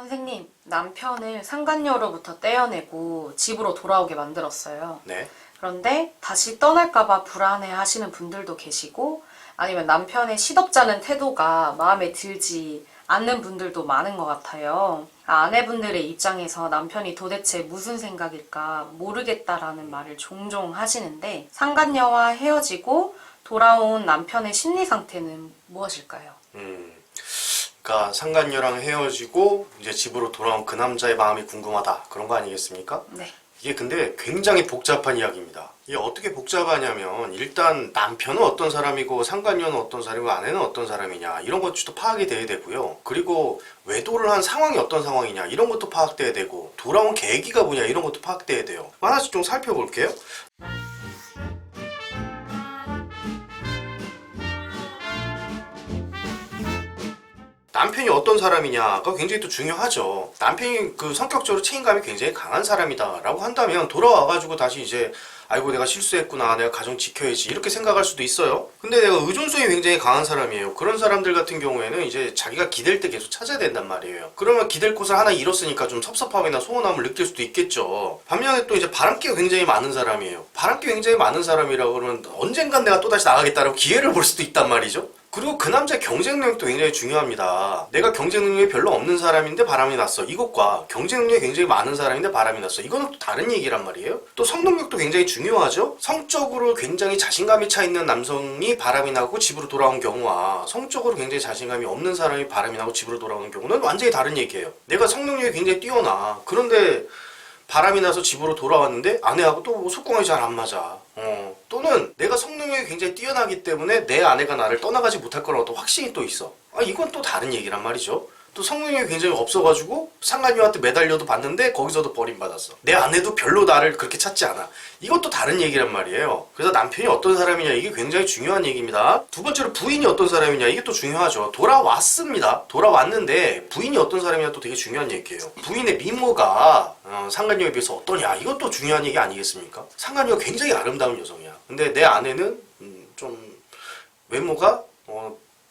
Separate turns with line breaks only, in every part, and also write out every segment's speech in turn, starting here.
선생님, 남편을 상간녀로부터 떼어내고 집으로 돌아오게 만들었어요.
네.
그런데 다시 떠날까봐 불안해 하시는 분들도 계시고, 아니면 남편의 시덥잖은 태도가 마음에 들지 않는 분들도 많은 것 같아요. 아내분들의 입장에서 남편이 도대체 무슨 생각일까 모르겠다라는 말을 종종 하시는데, 상간녀와 헤어지고 돌아온 남편의 심리 상태는 무엇일까요?
그러니까 상간녀랑 헤어지고 이제 집으로 돌아온 그 남자의 마음이 궁금하다. 그런 거 아니겠습니까?
네.
이게 근데 굉장히 복잡한 이야기입니다. 이게 어떻게 복잡하냐면 일단 남편은 어떤 사람이고 상간녀는 어떤 사람이고 아내는 어떤 사람이냐 이런 것도 파악이 돼야 되고요. 그리고 외도를 한 상황이 어떤 상황이냐 이런 것도 파악돼야 되고 돌아온 계기가 뭐냐 이런 것도 파악돼야 돼요. 하나씩 좀 살펴볼게요. 남편이 어떤 사람이냐가 굉장히 또 중요하죠. 남편이 그 성격적으로 책임감이 굉장히 강한 사람이다라고 한다면 돌아와가지고 다시 이제 아이고 내가 실수했구나 내가 가정 지켜야지 이렇게 생각할 수도 있어요. 근데 내가 의존성이 굉장히 강한 사람이에요. 그런 사람들 같은 경우에는 이제 자기가 기댈 때 계속 찾아야 된단 말이에요. 그러면 기댈 곳을 하나 잃었으니까 좀 섭섭함이나 소원함을 느낄 수도 있겠죠. 반면에 또 이제 바람기가 굉장히 많은 사람이에요. 바람기 굉장히 많은 사람이라고 그러면 언젠간 내가 또다시 나가겠다라고 기회를 볼 수도 있단 말이죠. 그리고 그 남자의 경쟁 능력도 굉장히 중요합니다. 내가 경쟁 능력이 별로 없는 사람인데 바람이 났어. 이것과 경쟁 능력이 굉장히 많은 사람인데 바람이 났어. 이거는 또 다른 얘기란 말이에요. 또 성능력도 굉장히 중요하죠. 성적으로 굉장히 자신감이 차 있는 남성이 바람이 나고 집으로 돌아온 경우와 성적으로 굉장히 자신감이 없는 사람이 바람이 나고 집으로 돌아오는 경우는 완전히 다른 얘기예요. 내가 성능력이 굉장히 뛰어나. 그런데 바람이 나서 집으로 돌아왔는데 아내하고 또 속궁합이 잘 안 맞아. 또는 내가 성능력이 굉장히 뛰어나기 때문에 내 아내가 나를 떠나가지 못할 거라고 또 확신이 또 있어. 이건 또 다른 얘기란 말이죠. 또 성능력이 굉장히 없어가지고 상간녀한테 매달려도 봤는데 거기서도 버림받았어. 내 아내도 별로 나를 그렇게 찾지 않아. 이것도 다른 얘기란 말이에요. 그래서 남편이 어떤 사람이냐 이게 굉장히 중요한 얘기입니다. 두 번째로 부인이 어떤 사람이냐 이게 또 중요하죠. 돌아왔습니다. 돌아왔는데 부인이 어떤 사람이냐 또 되게 중요한 얘기예요. 부인의 미모가 상간녀에 비해서 어떠냐 이것도 중요한 얘기 아니겠습니까? 상간녀가 굉장히 아름다운 여성이야. 근데 내 아내는 좀 외모가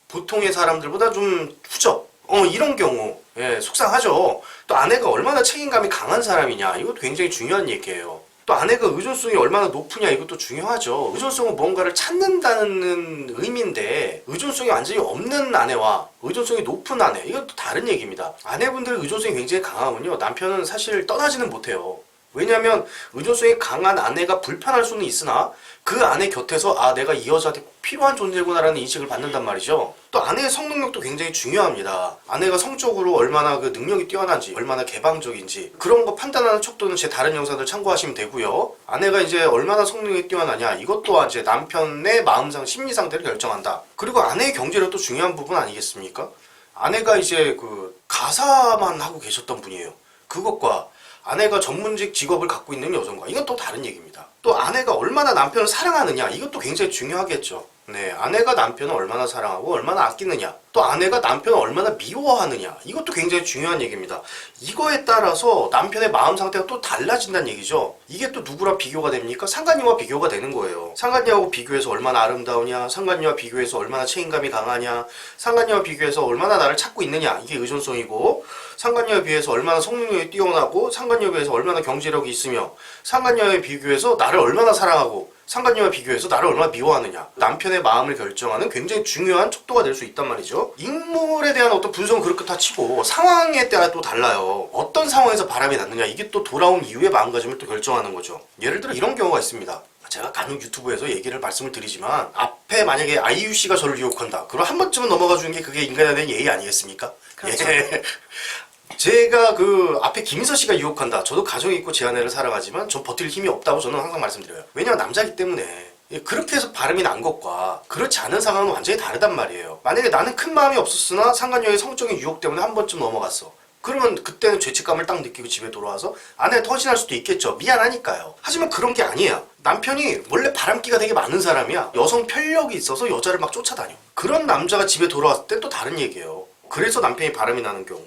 보통의 사람들보다 좀 후져. 이런 경우 속상하죠. 또 아내가 얼마나 책임감이 강한 사람이냐 이것도 굉장히 중요한 얘기예요. 또 아내가 의존성이 얼마나 높으냐 이것도 중요하죠. 의존성은 뭔가를 찾는다는 의미인데 의존성이 완전히 없는 아내와 의존성이 높은 아내 이것도 다른 얘기입니다. 아내분들의 의존성이 굉장히 강하면요 남편은 사실 떠나지는 못해요. 왜냐하면 의존성이 강한 아내가 불편할 수는 있으나 그 아내 곁에서 내가 이 여자한테 꼭 필요한 존재구나라는 인식을 받는단 말이죠. 또 아내의 성능력도 굉장히 중요합니다. 아내가 성적으로 얼마나 그 능력이 뛰어난지 얼마나 개방적인지 그런 거 판단하는 척도는 제 다른 영상들 참고하시면 되고요. 아내가 이제 얼마나 성능이 뛰어나냐 이것도 이제 남편의 마음상 심리 상태를 결정한다. 그리고 아내의 경제력도 중요한 부분 아니겠습니까? 아내가 이제 그 가사만 하고 계셨던 분이에요. 그것과 아내가 전문직 직업을 갖고 있는 여성과 이건 또 다른 얘기입니다. 또 아내가 얼마나 남편을 사랑하느냐 이것도 굉장히 중요하겠죠. 네, 아내가 남편을 얼마나 사랑하고 얼마나 아끼느냐 또 아내가 남편을 얼마나 미워하느냐 이것도 굉장히 중요한 얘기입니다. 이거에 따라서 남편의 마음 상태가 또 달라진다는 얘기죠. 이게 또 누구랑 비교가 됩니까? 상간녀와 비교가 되는 거예요. 상간녀하고 비교해서 얼마나 아름다우냐 상간녀와 비교해서 얼마나 책임감이 강하냐 상간녀와 비교해서 얼마나 나를 찾고 있느냐 이게 의존성이고 상간녀에 비해서 얼마나 성능력이 뛰어나고 상간녀에 비해서 얼마나 경제력이 있으며 상간녀에 비교해서 나를 얼마나 사랑하고 상간녀와 비교해서 나를 얼마나 미워하느냐 남편의 마음을 결정하는 굉장히 중요한 척도가 될 수 있단 말이죠. 인물에 대한 어떤 분석은 그렇다 치고 상황에 따라 또 달라요. 어떤 상황에서 바람이 났느냐 이게 또 돌아온 이후의 마음가짐을 또 결정하는 거죠. 예를 들어 이런 경우가 있습니다. 제가 간혹 유튜브에서 말씀을 드리지만 앞에 만약에 아이유 씨가 저를 유혹한다 그럼 한 번쯤은 넘어가 주는 게 그게 인간에 대한 예의 아니겠습니까?
그렇죠.
제가 그 앞에 김인서 씨가 유혹한다. 저도 가정이 있고 제 아내를 사랑하지만 전 버틸 힘이 없다고 저는 항상 말씀드려요. 왜냐면 남자이기 때문에. 그렇게 해서 바람이 난 것과 그렇지 않은 상황은 완전히 다르단 말이에요. 만약에 나는 큰 마음이 없었으나 상간녀의 성적인 유혹 때문에 한 번쯤 넘어갔어. 그러면 그때는 죄책감을 딱 느끼고 집에 돌아와서 아내한테 헌신할 수도 있겠죠. 미안하니까요. 하지만 그런 게 아니야. 남편이 원래 바람기가 되게 많은 사람이야. 여성 편력이 있어서 여자를 막 쫓아다녀. 그런 남자가 집에 돌아왔을 때 또 다른 얘기예요. 그래서 남편이 바람이 나는 경우.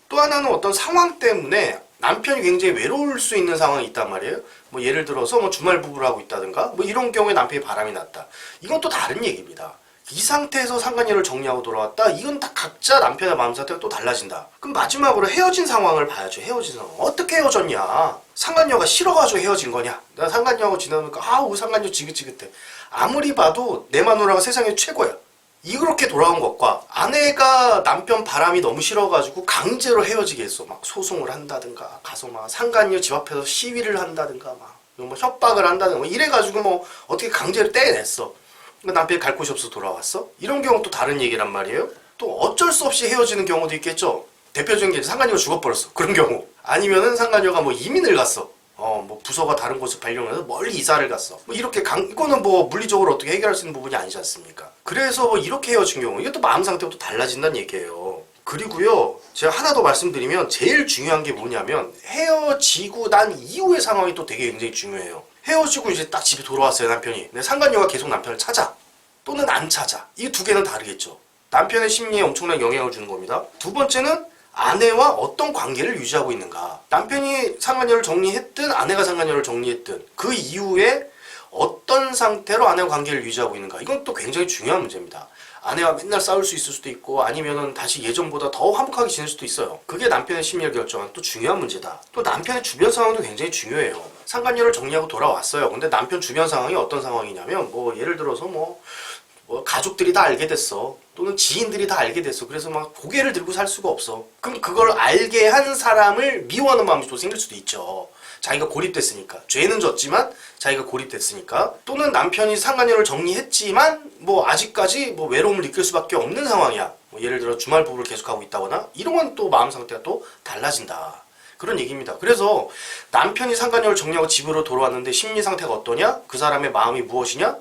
또 하나는 어떤 상황 때문에 남편이 굉장히 외로울 수 있는 상황이 있단 말이에요. 뭐 예를 들어서 뭐 주말 부부를 하고 있다든가 뭐 이런 경우에 남편이 바람이 났다. 이건 또 다른 얘기입니다. 이 상태에서 상간녀를 정리하고 돌아왔다? 이건 다 각자 남편의 마음 상태가 또 달라진다. 그럼 마지막으로 헤어진 상황을 봐야죠. 헤어진 상황. 어떻게 헤어졌냐? 상간녀가 싫어가지고 헤어진 거냐? 나 상간녀하고 지나니까 아우 상간녀 지긋지긋해. 아무리 봐도 내 마누라가 세상에 최고야. 이렇게 돌아온 것과 아내가 남편 바람이 너무 싫어가지고 강제로 헤어지게 했어. 막 소송을 한다든가 가서 막 상간녀 집 앞에서 시위를 한다든가 막 뭐 협박을 한다든가 뭐 이래가지고 뭐 어떻게 강제로 떼내냈어. 그러니까 남편이 갈 곳이 없어서 돌아왔어? 이런 경우 또 다른 얘기란 말이에요. 또 어쩔 수 없이 헤어지는 경우도 있겠죠. 대표적인 게 상간녀가 죽어버렸어. 그런 경우. 아니면은 상간녀가 뭐 이민을 갔어. 뭐 부서가 다른 곳을 발령해서 멀리 이사를 갔어. 뭐 이렇게 이거는 뭐 물리적으로 어떻게 해결할 수 있는 부분이 아니지 않습니까? 그래서 뭐 이렇게 헤어진 경우 이것도 마음 상태가 또 달라진다는 얘기예요. 그리고요, 제가 하나 더 말씀드리면 제일 중요한 게 뭐냐면 헤어지고 난 이후의 상황이 또 되게 굉장히 중요해요. 헤어지고 이제 딱 집에 돌아왔어요, 남편이. 근데 상간녀가 계속 남편을 찾아. 또는 안 찾아. 이 두 개는 다르겠죠. 남편의 심리에 엄청난 영향을 주는 겁니다. 두 번째는 아내와 어떤 관계를 유지하고 있는가. 남편이 상간녀를 정리했든 아내가 상간녀를 정리했든 그 이후에 어떤 상태로 아내와 관계를 유지하고 있는가. 이건 또 굉장히 중요한 문제입니다. 아내와 맨날 싸울 수 있을 수도 있고 아니면은 다시 예전보다 더 화목하게 지낼 수도 있어요. 그게 남편의 심리를 결정한 또 중요한 문제다. 또 남편의 주변 상황도 굉장히 중요해요. 상간녀를 정리하고 돌아왔어요. 근데 남편 주변 상황이 어떤 상황이냐면 뭐 예를 들어서 뭐 가족들이 다 알게 됐어. 또는 지인들이 다 알게 됐어. 그래서 막 고개를 들고 살 수가 없어. 그럼 그걸 알게 한 사람을 미워하는 마음이 또 생길 수도 있죠. 자기가 고립됐으니까. 죄는 졌지만 자기가 고립됐으니까. 또는 남편이 상간녀를 정리했지만 뭐 아직까지 뭐 외로움을 느낄 수밖에 없는 상황이야. 뭐 예를 들어 주말 부부를 계속하고 있다거나 이런 건 또 마음 상태가 또 달라진다. 그런 얘기입니다. 그래서 남편이 상간녀를 정리하고 집으로 돌아왔는데 심리 상태가 어떠냐? 그 사람의 마음이 무엇이냐?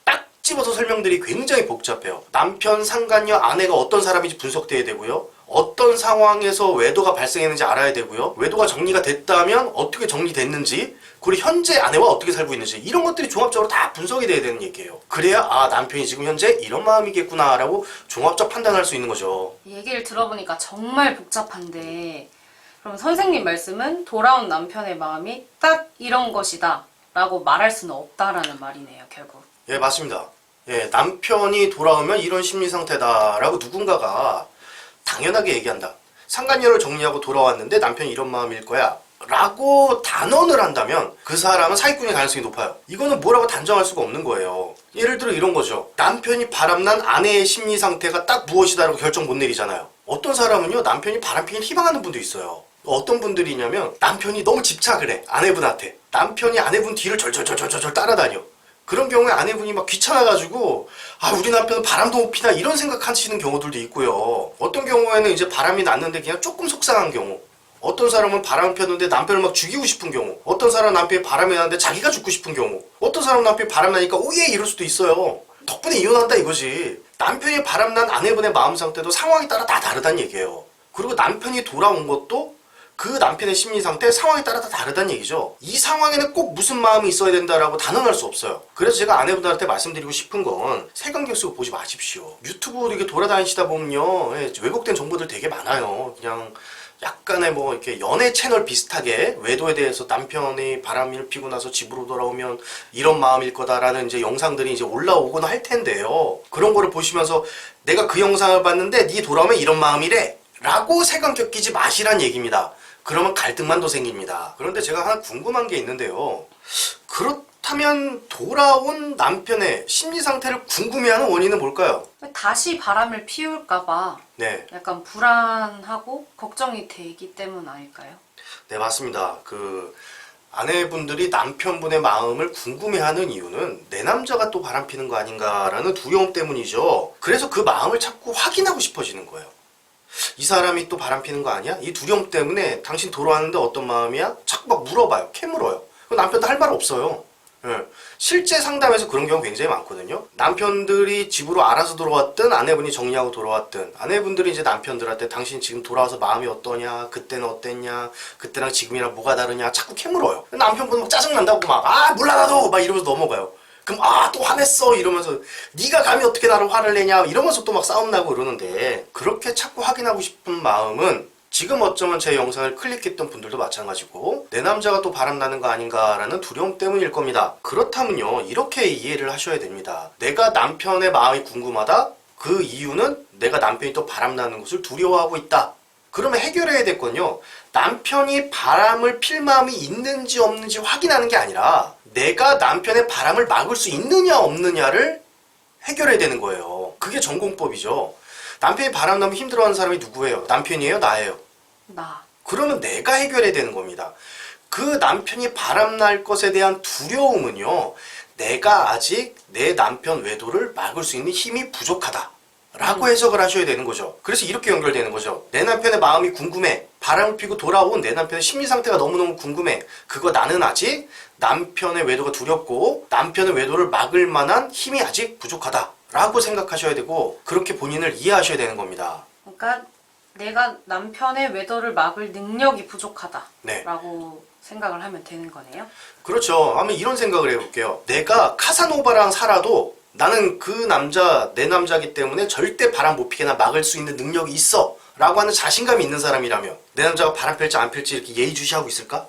딱 집어서 설명들이 굉장히 복잡해요. 남편, 상간녀, 아내가 어떤 사람인지 분석돼야 되고요. 어떤 상황에서 외도가 발생했는지 알아야 되고요. 외도가 정리가 됐다면 어떻게 정리됐는지, 그리고 현재 아내와 어떻게 살고 있는지 이런 것들이 종합적으로 다 분석이 돼야 되는 얘기예요. 그래야 남편이 지금 현재 이런 마음이겠구나 라고 종합적 판단할 수 있는 거죠.
얘기를 들어보니까 정말 복잡한데 그럼 선생님 말씀은 돌아온 남편의 마음이 딱 이런 것이다 라고 말할 수는 없다라는 말이네요, 결국.
예, 맞습니다. 예, 남편이 돌아오면 이런 심리 상태다라고 누군가가 당연하게 얘기한다. 상간녀를 정리하고 돌아왔는데 남편이 이런 마음일 거야 라고 단언을 한다면 그 사람은 사기꾼일 가능성이 높아요. 이거는 뭐라고 단정할 수가 없는 거예요. 예를 들어 이런 거죠. 남편이 바람난 아내의 심리 상태가 딱 무엇이다라고 결정 못 내리잖아요. 어떤 사람은요, 남편이 바람피길 희망하는 분도 있어요. 어떤 분들이냐면 남편이 너무 집착을 해, 아내분한테. 남편이 아내분 뒤를 절절절절절 따라다녀. 그런 경우에 아내분이 막 귀찮아가지고 우리 남편은 바람도 못 피나 이런 생각하시는 경우들도 있고요. 어떤 경우에는 이제 바람이 났는데 그냥 조금 속상한 경우. 어떤 사람은 바람 폈는데 남편을 막 죽이고 싶은 경우. 어떤 사람은 남편이 바람이 나는데 자기가 죽고 싶은 경우. 어떤 사람은 남편이 바람 나니까 오예 이럴 수도 있어요. 덕분에 이혼한다 이거지. 남편이 바람난 아내분의 마음 상태도 상황에 따라 다 다르다는 얘기예요. 그리고 남편이 돌아온 것도 그 남편의 심리 상태, 상황에 따라 다 다르다는 얘기죠. 이 상황에는 꼭 무슨 마음이 있어야 된다라고 단언할 수 없어요. 그래서 제가 아내분들한테 말씀드리고 싶은 건 색안경 쓰고 보지 마십시오. 유튜브 이렇게 돌아다니시다 보면요, 왜곡된 정보들 되게 많아요. 그냥 약간의 뭐 이렇게 연애 채널 비슷하게 외도에 대해서 남편이 바람을 피고 나서 집으로 돌아오면 이런 마음일 거다라는 이제 영상들이 이제 올라오거나 할 텐데요. 그런 거를 보시면서 내가 그 영상을 봤는데 네 돌아오면 이런 마음이래 라고 색안경 끼지 마시란 얘기입니다. 그러면 갈등만 더 생깁니다. 그런데 제가 하나 궁금한 게 있는데요. 그렇다면 돌아온 남편의 심리 상태를 궁금해하는 원인은 뭘까요?
다시 바람을 피울까봐
네.
약간 불안하고 걱정이 되기 때문 아닐까요?
네, 맞습니다. 아내분들이 남편분의 마음을 궁금해하는 이유는 내 남자가 또 바람피는 거 아닌가라는 두려움 때문이죠. 그래서 그 마음을 자꾸 확인하고 싶어지는 거예요. 이 사람이 또 바람피는 거 아니야? 이 두려움 때문에 당신 돌아왔는데 어떤 마음이야? 자꾸 막 물어봐요. 캐물어요. 남편도 할 말 없어요. 예. 실제 상담에서 그런 경우 굉장히 많거든요. 남편들이 집으로 알아서 돌아왔든 아내분이 정리하고 돌아왔든 아내분들이 이제 남편들한테 당신 지금 돌아와서 마음이 어떠냐, 그때는 어땠냐, 그때랑 지금이랑 뭐가 다르냐 자꾸 캐물어요. 남편분 막 짜증난다고 막 몰라 나도 막 이러면서 넘어가요. 그럼 또 화냈어 이러면서 네가 감히 어떻게 나를 화를 내냐 이러면서 또 막 싸움 나고 이러는데, 그렇게 자꾸 확인하고 싶은 마음은 지금 어쩌면 제 영상을 클릭했던 분들도 마찬가지고 내 남자가 또 바람나는 거 아닌가라는 두려움 때문일 겁니다. 그렇다면요, 이렇게 이해를 하셔야 됩니다. 내가 남편의 마음이 궁금하다? 그 이유는 내가 남편이 또 바람나는 것을 두려워하고 있다. 그러면 해결해야 될 건요, 남편이 바람을 필 마음이 있는지 없는지 확인하는 게 아니라 내가 남편의 바람을 막을 수 있느냐 없느냐를 해결해야 되는 거예요. 그게 전공법이죠. 남편이 바람나면 힘들어하는 사람이 누구예요? 남편이에요? 나예요?
나.
그러면 내가 해결해야 되는 겁니다. 그 남편이 바람날 것에 대한 두려움은요, 내가 아직 내 남편 외도를 막을 수 있는 힘이 부족하다 라고 해석을 하셔야 되는 거죠. 그래서 이렇게 연결되는 거죠. 내 남편의 마음이 궁금해. 바람을 피고 돌아온 내 남편의 심리 상태가 너무너무 궁금해. 그거 나는 아직 남편의 외도가 두렵고 남편의 외도를 막을 만한 힘이 아직 부족하다 라고 생각하셔야 되고, 그렇게 본인을 이해하셔야 되는 겁니다.
그러니까 내가 남편의 외도를 막을 능력이 부족하다
네.
라고 생각을 하면 되는 거네요.
그렇죠. 한번 이런 생각을 해볼게요. 내가 카사노바랑 살아도 나는 그 남자, 내 남자기 때문에 절대 바람 못 피게나 막을 수 있는 능력이 있어 라고 하는 자신감이 있는 사람이라면 내 남자가 바람 필지 안 필지 이렇게 예의주시하고 있을까?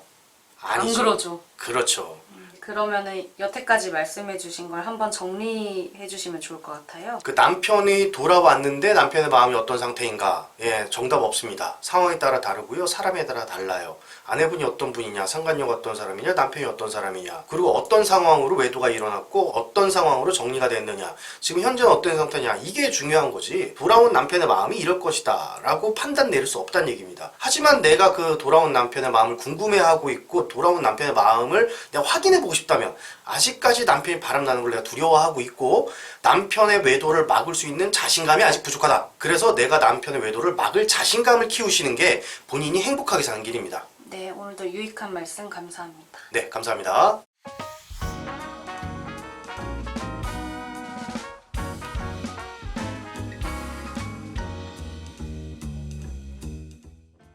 아니죠.
안 그러죠.
그렇죠.
그러면은 여태까지 말씀해 주신 걸 한번 정리해 주시면 좋을 것 같아요.
그 남편이 돌아왔는데 남편의 마음이 어떤 상태인가? 예, 정답 없습니다. 상황에 따라 다르고요. 사람에 따라 달라요. 아내분이 어떤 분이냐, 상간녀가 어떤 사람이냐, 남편이 어떤 사람이냐, 그리고 어떤 상황으로 외도가 일어났고 어떤 상황으로 정리가 됐느냐, 지금 현재는 어떤 상태냐, 이게 중요한 거지. 돌아온 남편의 마음이 이럴 것이다 라고 판단 내릴 수 없다는 얘기입니다. 하지만 내가 그 돌아온 남편의 마음을 궁금해하고 있고 돌아온 남편의 마음을 내가 확인해보고 싶다면, 아직까지 남편이 바람나는 걸 내가 두려워하고 있고 남편의 외도를 막을 수 있는 자신감이 아직 부족하다. 그래서 내가 남편의 외도를 막을 자신감을 키우시는 게 본인이 행복하게 사는 길입니다.
네, 오늘도 유익한 말씀 감사합니다.
네, 감사합니다.